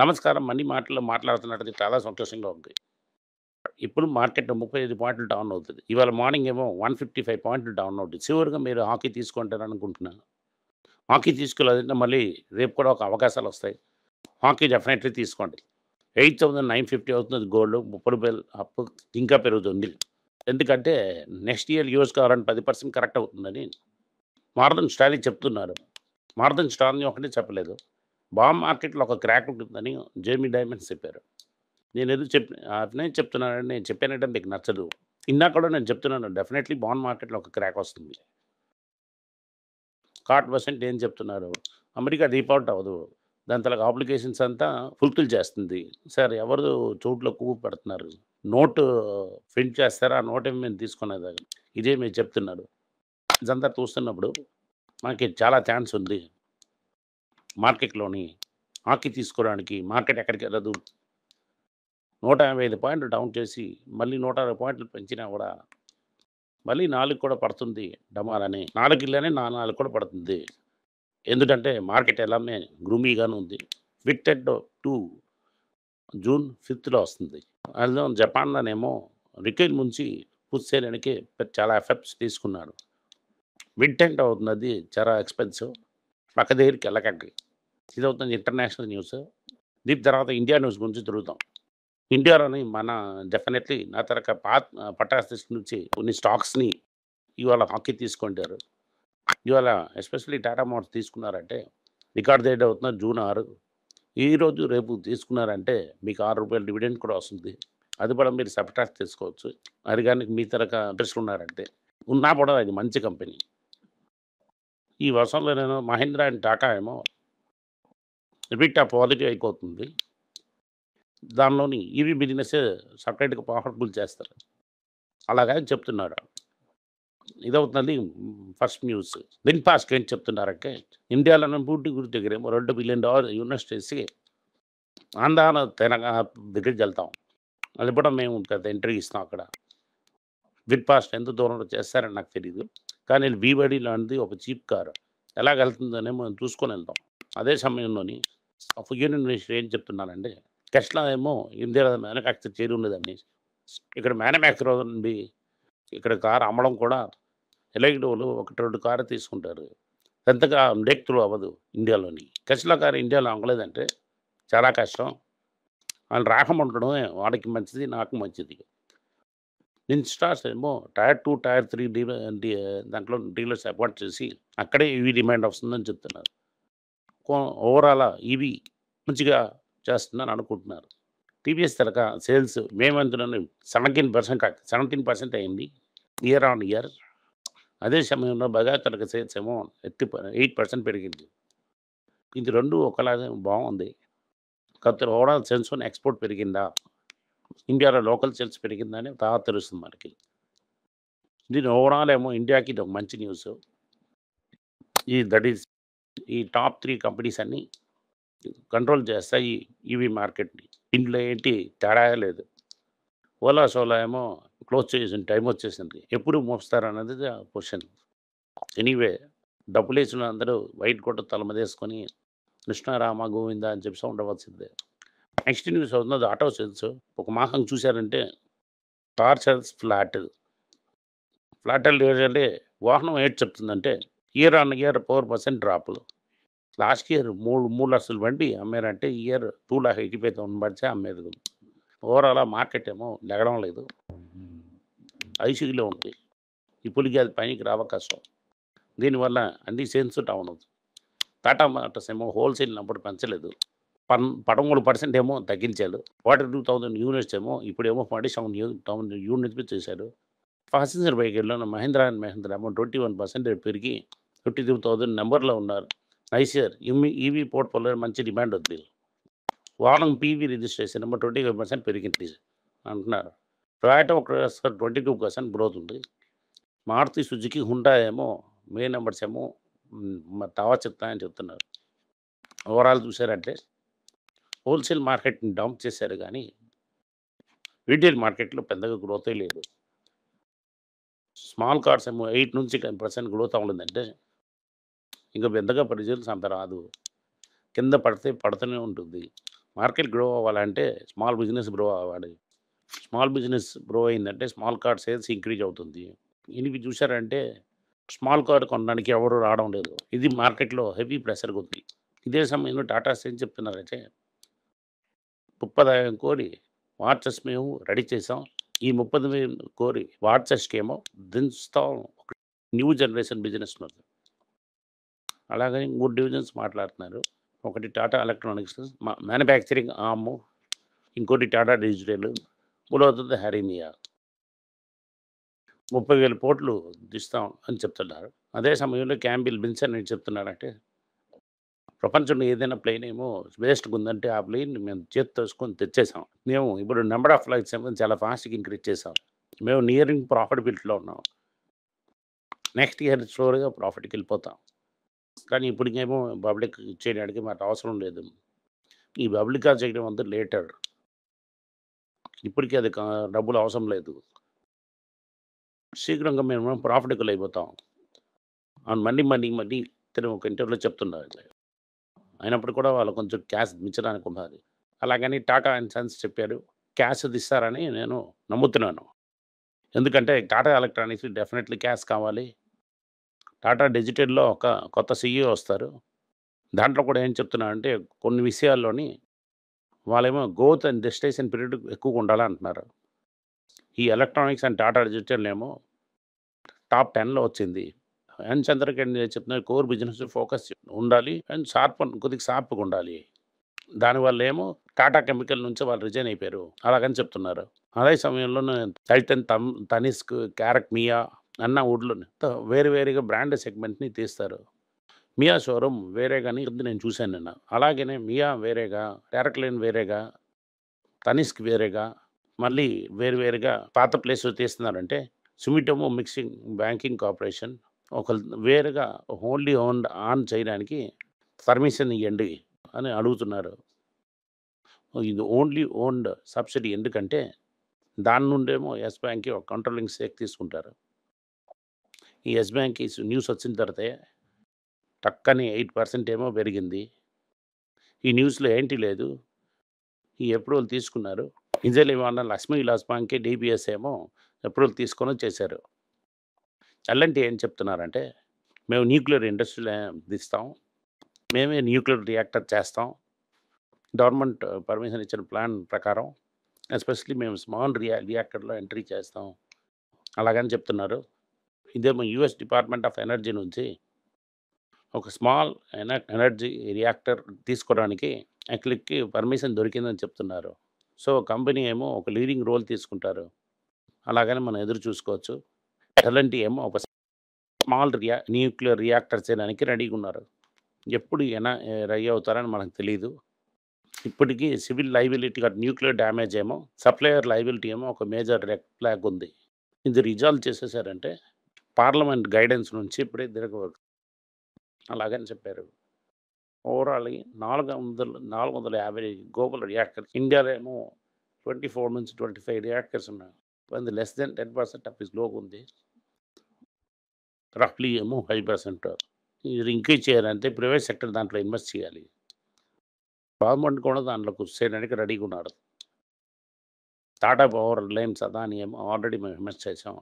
నమస్కారం. మనీ మాటల్లో మాట్లాడుతున్నట్టు చాలా సంతోషంగా ఉంది. ఇప్పుడు మార్కెట్ 35 పాయింట్లు డౌన్ అవుతది. ఇవాళ మార్నింగ్ ఏమో 155 పాయింట్లు డౌన్ అవుద్ది. చివరిగా మీరు హాకీ తీసుకుంటారనుకుంటున్నాను. హాకీ తీసుకోలేదంటే మళ్ళీ రేపు కూడా ఒక అవకాశాలొస్తాయి. హాకీ డెఫినెట్‌లీ తీసుకోండి. 8,950 అవుతుంది గోల్డ్. రూ. 30 అప్ ఇంకా పెరుగుతుంది. ఎందుకంటే నెక్స్ట్ ఇయర్ యూఎస్ కావాలని 10% కరెక్ట్ అవుతుందని మార్గన్ స్టాన్లీ చెప్తున్నారు. మార్గన్ స్టాన్లీ ఒకటే చెప్పలేదు. బాండ్ మార్కెట్‌లో ఒక క్రాక్ ఉంటుందని జేమీ డైమండ్స్ చెప్పారు. నేనేదో అట్లనే చెప్తున్నానండి. నేను చెప్పానంటే మీకు నచ్చదు. ఇందాక కూడా నేను చెప్తున్నాను. డెఫినెట్‌లీ బాండ్ మార్కెట్‌లో ఒక క్రాక్ వస్తుంది. కాట్ పర్సెంట్ ఏం చెప్తున్నారు? అమెరికా డిఫాల్ట్ అవ్వదు. దాని తాలూకా అప్లికేషన్స్ అంతా ఫుల్‌ఫిల్ చేస్తుంది. సార్ ఎవరు చోట్లో పువ్వు పెడుతున్నారు. నోటు ప్రింట్ చేస్తారా? ఆ నోటేమో మేము తీసుకునేది. ఇదే మీరు చెప్తున్నారు. ఇదంతా చూస్తున్నప్పుడు మనకి చాలా ఛాన్స్ ఉంది. మార్కెట్‌లోని హాకీ తీసుకోవడానికి మార్కెట్ ఎక్కడికెళ్ళదు. 155 పాయింట్లు డౌన్ చేసి మళ్ళీ 160 పాయింట్లు పెంచినా కూడా మళ్ళీ 4 కూడా పడుతుంది డమాలని. 4 ఇళ్ళనే 4 కూడా పడుతుంది. ఎందుకంటే మార్కెట్ ఎలానే గ్రూమీగానే ఉంది. విక్టెడ్ 2 జూన్ 5థ్‌లో వస్తుంది. అందులో జపాన్‌లోనేమో రికెల్ ముంచి పుసేయడానికి చాలా ఎఫర్ట్స్ తీసుకున్నాడు. వింటెంట్ అవుతున్నది చాలా ఎక్స్‌పెన్సివ్. పక్క దగ్గరికి వెళ్ళకండి. ఇదవుతుంది ఇంటర్నేషనల్ న్యూస్. దీని తర్వాత ఇండియా న్యూస్ గురించి తిరుగుతాం. ఇండియాలోని మన డెఫినెట్‌లీ నా తరక పటాస్ నుంచి కొన్ని స్టాక్స్‌ని ఇవాళ హాకీ తీసుకుంటారు. ఇవాళ ఎస్పెషల్లీ టాటా మోటార్స్ తీసుకున్నారంటే రికార్డ్ డేట్ అవుతున్న జూన్ 6. ఈరోజు రేపు తీసుకున్నారంటే మీకు రూ. 6 డివిడెండ్ కూడా వస్తుంది. అది కూడా మీరు సబ్‌ట్రాక్ట్ చేసుకోవచ్చు. అది గాని మీ తరక ఇంట్రెస్ట్ ఉన్నారంటే. ఉన్నా కూడా అది మంచి కంపెనీ. ఈ వర్షంలో నేను మహీంద్రా అండ్ టాటా ఏమో ఎబిటా పాజిటివ్ అయిపోతుంది. దానిలోని ఈవీ బిజినెస్ సెపరేట్‌గా ప్రాఫిటబుల్ చేస్తారు. అలాగని చెప్తున్నారు. ఇదవుతుంది ఫస్ట్ న్యూస్. విన్‌ఫాస్ట్ ఏం చెప్తున్నారంటే ఇండియాలోనే పూర్తి దగ్గరేమో $2 బిలియన్ ఇన్వెస్ట్ చేసి ఆంధ్రాన తెలంగాణ దగ్గరికి వెళ్తాం. అది కూడా మేము పెద్ద ఎంట్రీ ఇస్తాం అక్కడ. విన్‌ఫాస్ట్ ఎంత దూరంలో చేస్తారని నాకు తెలీదు. కానీ బీవైడీ లాంటిది ఒక చీప్ కారు. ఎలాగెళ్తుందనే మనం చూసుకొని వెళ్తాం. అదే సమయంలోని యూనియన్ మినిస్టర్ ఏం చెప్తున్నారంటే టెస్లా ఏమో ఇండియాలో మ్యానుఫ్యాక్చర్ చేయడం లేదండి. ఇక్కడ మ్యానుఫ్యాక్చర్ ఉంది. ఇక్కడ కారు అమ్మడం కూడా ఎలక్ట్రిక్ 1, 2 కారు తీసుకుంటారు. పెద్దగా బ్రేక్ త్రూ అవ్వదు ఇండియాలోని. టెస్లా కారు ఇండియాలో అమ్మలేదంటే చాలా కష్టం. వాళ్ళు రాకుండా ఉండడమే వాడికి మంచిది, నాకు మంచిది. ఇన్‌స్టాస్ ఏమో టైర్ 2, టైర్ 3 దాంట్లో డీలర్స్ అపాయింట్ చేసి అక్కడే ఈవీ డిమాండ్ వస్తుందని చెప్తున్నారు. ఓవరాల్ ఈవీ మంచిగా చేస్తుందని అనుకుంటున్నారు. టీవీఎస్ తరక సేల్స్ మే మంత్‌లోనే 17% అయింది ఇయర్ ఆన్ ఇయర్. అదే సమయంలో బజాజ్ తరక సేల్స్ ఏమో 8% పెరిగింది. ఇది 2 ఒకలాగే బాగుంది. కాకపోతే ఓవరాల్ సేల్స్‌లోని ఎక్స్‌పోర్ట్ పెరిగిందా? ఇండియాలో లోకల్ సేల్స్ పెరిగిందని తర్వాత తెలుస్తుంది మనకి. దీని ఓవరాల్ ఏమో ఇండియాకి ఇది ఒక మంచి న్యూస్. దట్ ఈస్ ఈ టాప్ 3 కంపెనీస్ అన్నీ కంట్రోల్ చేస్తాయి ఈవీ మార్కెట్‌ని. ఇందులో ఏంటి తేడా లేదు. ఓలా, సోలా ఏమో క్లోజ్ చేసిన టైం వచ్చేసింది. ఎప్పుడు మోస్తారన్నది క్వెషన్. ఎనీవే డబ్బులేసిన అందరూ వైట్ కోట్ తల మీదేసుకొని కృష్ణ రామ గోవింద అని చెప్పేసి ఉండవలసిందే. నెక్స్ట్ న్యూస్ అవుతున్నది ఆటో సేల్స్. ఒక మాసం చూసారంటే కార్ సేల్స్ ఫ్లాట్. ఫ్లాట్ అంటే వాహనం ఏంటి చెప్తుందంటే year on year 4% drop. Last year 3 లక్షల బండి అమ్మారంటే ఈ ఇయర్ 2,85,000 బండ్సే అమ్మేది. ఓవరాల్ మార్కెట్ ఏమో లెగడం లేదు. ఐసీయూలో ఉంది. ఇప్పటికి అది పైకి రావ కష్టం. దీనివల్ల అన్ని సేల్స్ డౌన్ అవుతుంది. టాటా మోటార్స్ ఏమో హోల్సేల్ నంబర్ పెంచలేదు. 13% ఏమో తగ్గించారు. 42,000 యూనిట్స్ ఏమో ఇప్పుడేమో 47,000 యూనిట్స్ చేశారు. ప్యాసింజర్ వెహికల్‌లోని మహీంద్రా అండ్ మహీంద్రా ఏమో 21% పెరిగి 52,000 నెంబర్‌లో ఉన్నారు. ఐసిఆర్ ఈవీ పోర్ట్‌ఫోలియో మంచి డిమాండ్ ఉంది. వాహనం పీవీ రిజిస్ట్రేషన్ ఏమో 25% పెరిగింది అంటున్నారు. టొయోటా ఒక 22% గ్రోత్ ఉంది. మారుతి సుజుకి, హుండా ఏమో మే నంబర్స్ ఏమో తవా చెప్తాయని చెప్తున్నారు. ఓవరాల్ చూసారంటే హోల్సేల్ మార్కెట్‌ని డంప్ చేశారు కానీ రిటైల్ మార్కెట్‌లో పెద్దగా గ్రోతే లేదు. స్మాల్ కార్స్ ఏమో 8-10% గ్రోత్ అవ్వలేదంటే ఇంక పెద్దగా రిజల్ట్స్ అంత రాదు. కింద పడితే పడుతూనే ఉంటుంది. మార్కెట్ గ్రో అవ్వాలంటే స్మాల్ బిజినెస్ గ్రో అవ్వాలి. స్మాల్ బిజినెస్ గ్రో అయిందంటే స్మాల్ కార్డ్ సేల్స్ ఇంక్రీజ్ అవుతుంది. ఇవి చూసారంటే స్మాల్ కార్ కొనడానికి ఎవరు రావడం లేదు. ఇది మార్కెట్‌లో హెవీ ప్రెషర్‌గా ఉంది. ఇదే సమయంలో టాటాస్ ఏం చెప్తున్నారంటే 30,000 కోడి వాచెస్ మేము రెడీ చేసాం. ఈ 30,000 కోడి వాచెస్‌కేమో దించుతాం. New generation బిజినెస్‌లోకి. అలాగని 3 డివిజన్స్ మాట్లాడుతున్నారు. ఒకటి టాటా ఎలక్ట్రానిక్స్ మ్యానుఫ్యాక్చరింగ్ ఆర్మ్, ఇంకోటి టాటా డిజిటల్, మూడవది హరీమియా. 30,000 కోట్లు ఇస్తాం అని చెప్తున్నారు. అదే సమయంలో క్యాంపిల్ బిన్సన్ ఏం చెప్తున్నారంటే, ప్రపంచంలో ఏదైనా ప్లేన్ ఏమో వేస్ట్‌గా ఉందంటే ఆ ప్లేన్‌ని మేము చేత్తో వేసుకొని తెచ్చేసాం. మేము ఇప్పుడు నంబర్ ఆఫ్ ఫ్లైట్స్ ఏమో చాలా ఫాస్ట్‌గా ఇంక్రీజ్ చేసాం. మేము నియరింగ్ ప్రాఫిటబిలిటీలో ఉన్నాం. నెక్స్ట్ ఇయర్ షూర్‌గా ప్రాఫిట్‌కి వెళ్ళిపోతాం. కానీ ఇప్పటికేమో పబ్లిక్ చేయడానికి మాకు అవసరం లేదు. ఈ పబ్లిక్‌గా చేయడం అంతా లేటర్. ఇప్పటికి అది డబ్బులు అవసరం లేదు. శీఘ్రంగా మేము ప్రాఫిటబుల్ అయిపోతాం. అవును. మళ్ళీ ఇతను ఒక ఇంటర్వ్యూలో చెప్తున్నారు. అయినప్పుడు కూడా వాళ్ళు కొంచెం క్యాష్ మించడానికి ఉన్నది. అలాగని టాటా అండ్ సన్స్ చెప్పారు. క్యాష్ అది ఇస్తారని నేను నమ్ముతున్నాను. ఎందుకంటే టాటా ఎలక్ట్రానిక్స్ డెఫినెట్‌లీ క్యాష్ కావాలి. టాటా డిజిటల్‌లో ఒక కొత్త సీఈఓ వస్తారు. దాంట్లో కూడా ఏం చెప్తున్నారంటే కొన్ని విషయాల్లోని వాళ్ళేమో గ్రోత్ అండ్ జెస్టేషన్ పీరియడ్ ఎక్కువగా ఉండాలంటున్నారు. ఈ ఎలక్ట్రానిక్స్ అండ్ టాటా డిజిటల్ ఏమో టాప్ 10లో వచ్చింది. ఎన్ చంద్రకిరణ్ చెప్తున్నారు కోర్ బిజినెస్ ఫోకస్ ఉండాలి అండ్ కొద్దిగా షార్ప్‌గా ఉండాలి. దానివల్లేమో టాటా కెమికల్ నుంచి వాళ్ళు రిజైన్ అయిపోయారు. అలాగని చెప్తున్నారు. అదే సమయంలోనే టైటన్, తనిష్క్, క్యారెట్, మియా అన్న వుడ్‌లోనే వేరు వేరుగా బ్రాండ్ సెగ్మెంట్‌ని తీస్తారు. మియా షోరూమ్ వేరేగాని నేను చూశాను నిన్న. అలాగనే మియా వేరేగా, క్యారెట్ వేరేగా, తనిష్క్ వేరేగా, మళ్ళీ వేరు వేరుగా పాత ప్లేస్‌లో తీస్తున్నారంటే సుమిటోమో మిక్సింగ్ బ్యాంకింగ్ కార్పొరేషన్ ఒకళ్ళు వేరుగా ఓన్లీ ఆన్ చేయడానికి పర్మిషన్ ఇయ్యండి అని అడుగుతున్నారు. ఇది ఓన్లీ ఓన్డ్ సబ్సిడీ ఎందుకంటే దాని నుండేమో యెస్ బ్యాంక్‌కి ఒక కంట్రోలింగ్ స్టేక్ తీసుకుంటారు. ఈ యెస్ బ్యాంక్‌కి న్యూస్ వచ్చిన తర్వాతే టక్కని 8% ఏమో పెరిగింది. ఈ న్యూస్‌లో ఏంటి లేదు. ఈ అప్రూవల్ తీసుకున్నారు. ఇంజల్ ఇవాళ లక్ష్మీ విలాస్ బ్యాంక్‌కి డీబీఎస్ ఏమో అప్రూవల్ తీసుకొని చేశారు. ఎల్&టీ ఏం చెప్తున్నారంటే మేము న్యూక్లియర్ ఇండస్ట్రీలో ఇస్తాం. మేమే న్యూక్లియర్ రియాక్టర్ చేస్తాం. గవర్నమెంట్ పర్మిషన్ ఇచ్చిన ప్లాన్ ప్రకారం ఎస్పెషల్లీ మేము స్మాల్ రియాక్టర్‌లో ఎంట్రీ చేస్తాం. అలాగని చెప్తున్నారు. ఇదేమో యూఎస్ డిపార్ట్మెంట్ ఆఫ్ ఎనర్జీ నుంచి ఒక స్మాల్ ఎనర్జీ రియాక్టర్ తీసుకోవడానికి అట్లికి పర్మిషన్ దొరికిందని చెప్తున్నారు. సో, కంపెనీ ఏమో ఒక లీడింగ్ రోల్ తీసుకుంటారు. అలాగని మనం ఎదురు చూసుకోవచ్చు. ఎల్&టీ ఏమో ఒక స్మాల్ న్యూక్లియర్ రియాక్టర్ చేయడానికి రెడీగా ఉన్నారు. ఎప్పుడు రెడీ అవుతారని మనకు తెలీదు. ఇప్పటికీ సివిల్ లయబిలిటీ న్యూక్లియర్ డ్యామేజ్ ఏమో సప్లయర్ లయబిలిటీ ఏమో ఒక మేజర్ రెడ్ ఫ్లాగ్ ఉంది. ఇది రిజాల్వ్ చేసేసారంటే పార్లమెంట్ గైడెన్స్ నుంచి ఇప్పుడే అలాగని చెప్పారు. ఓవరాల్‌గా 450 గ్లోబల్ రియాక్టర్స్ ఇండియాలో ఏమో 24-25 రియాక్టర్స్ ఉన్నాయి. Less than 10% of this globe ఉంది. రఫ్లీ ఏమో 5%. ఇది ఇంక్రీజ్ చేయాలంటే ప్రైవేట్ సెక్టర్ దాంట్లో ఇన్వెస్ట్ చేయాలి. గవర్నమెంట్ కూడా దాంట్లోకి చేయడానికి రెడీగా ఉన్నారు. టాటా పవర్, రిలయన్స్, అదాని ఏమో ఆల్రెడీ మేము ఇన్వెస్ట్ చేసాం.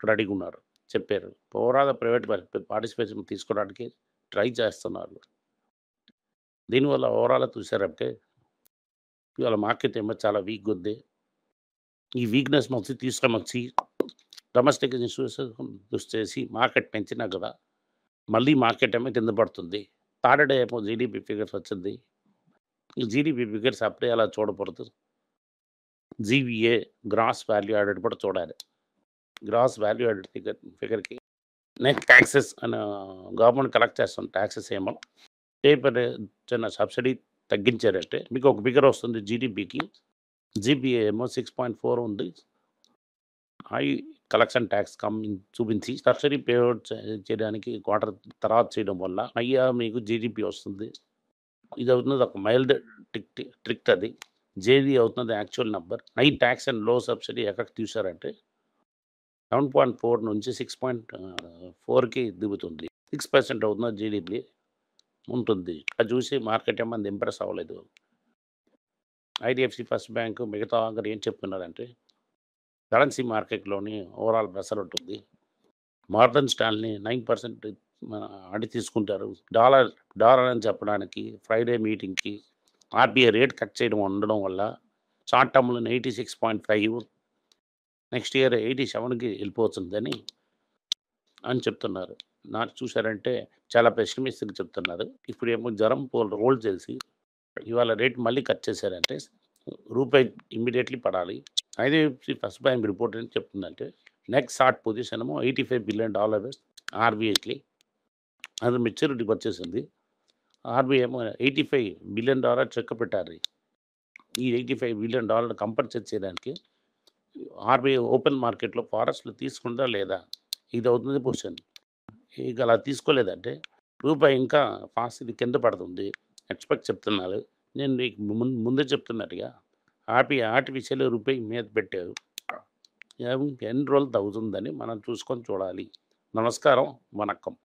రెడీగా ఉన్నారు చెప్పారు. ఓవరాల్‌గా ప్రైవేట్ పార్టిసిపేషన్ తీసుకోవడానికి ట్రై చేస్తున్నారు. దీనివల్ల ఓవరాల్‌గా చూసారంటే ఇవాళ మార్కెట్ ఏమో చాలా వీక్‌గా ఉంది. ఈ వీక్‌నెస్ నుంచి తీసుకొనొచ్చి డొమెస్టిక్ ఇష్యూస్ యూజ్ చేసి మార్కెట్ పెంచినా కదా! మళ్ళీ మార్కెట్ ఏమో కింద పడుతుంది. సాటర్‌డే ఏమో జీడీపీ ఫిగర్స్ వచ్చింది. ఈ జీడీపీ ఫిగర్స్ అప్పుడే అలా చూడకూడదు. జీవీఏ గ్రాస్ వాల్యూ యాడెడ్ కూడా చూడాలి. గ్రాస్ వాల్యూ యాడెడ్ ఫిగర్‌కి నెట్ టాక్సెస్ గవర్నమెంట్ కలెక్ట్ చేస్తున్న టాక్సెస్ ఏమో చిన్న సబ్సిడీ తగ్గించారంటే మీకు ఒక ఫిగర్ వస్తుంది జీడీపీకి. జీపీఏ ఏమో 6.4 ఉంది. హై కలెక్షన్ ట్యాక్స్ చూపించి సబ్సిడీ పేఅవుట్ చేయడానికి క్వార్టర్ తర్వాత చేయడం వల్ల మీకు జీడీపీ వస్తుంది. ఇది అవుతున్నది ఒక మైల్డ్ ట్రిక్ అది. జేడీ అవుతున్నది actual number. High tax and లో సబ్సిడీ ఎక్కడికి తీశారంటే 7.4 నుంచి 6.4కి దిగుతుంది. 6% అవుతున్నది జీడీపీ. ఉంటుంది. అది చూసి మార్కెట్ ఏమో అంత ఇంప్రెస్ అవ్వలేదు. ఐడీఎఫ్‌సి ఫస్ట్ బ్యాంక్ మిగతా అందరూ ఏం చెప్తున్నారంటే కరెన్సీ మార్కెట్‌లోని ఓవరాల్ ప్రెషర్ ఉంటుంది. మార్గన్ స్టాన్లీ 9% మన తీసుకుంటారు. డాలర్ డాలర్ అని చెప్పడానికి ఫ్రైడే మీటింగ్‌కి ఆర్బీఐ రేట్ కట్ చేయడం ఉండడం వల్ల షార్ట్ టర్మ్‌లోనే 86.5 నెక్స్ట్ ఇయర్ 87కి వెళ్ళిపోతుందని చెప్తున్నారు. నాకు చూసారంటే చాలా పెసిమిస్టిక్‌గా చెప్తున్నారు. ఇప్పుడేమో జ్వరం రోల్ చేసి ఇవాళ రేట్ మళ్ళీ కట్ చేశారంటే రూపాయి ఇమ్మీడియేట్‌లీ పడాలి. ఐడీఎఫ్‌సి ఫస్ట్ బ్యాంక్ రిపోర్ట్ ఏం చెప్తుందంటే నెక్స్ట్ షార్ట్ పొజిషన్ ఏమో $85 బిలియన్ ఆర్బీఐకి అది మెచ్యూరిటీకి వచ్చేసింది. ఆర్బీఐ ఏమో $85 బిలియన్ చెక్ పెట్టారు. ఈ $85 బిలియన్ కంపల్సరీ చేయడానికి ఆర్బీఐ ఓపెన్ మార్కెట్‌లో ఫారెస్ట్‌లో తీసుకుందా లేదా? ఇది అవుతుంది పొజిషన్. ఇక అలా తీసుకోలేదంటే రూపాయి ఇంకా ఫాస్ట్ ఇది కింద పడుతుంది. ఎక్స్‌పెక్ట్ చెప్తున్నారు. నేను నీకు ముందే చెప్తున్నట్టుగా ఆర్బీఐ ఆర్టిఫిషియల్ రూపాయి మీద పెట్టారు. ఎన్ని రోజులు తగ్గుతుందని మనం చూసుకొని చూడాలి. నమస్కారం. వణక్కం.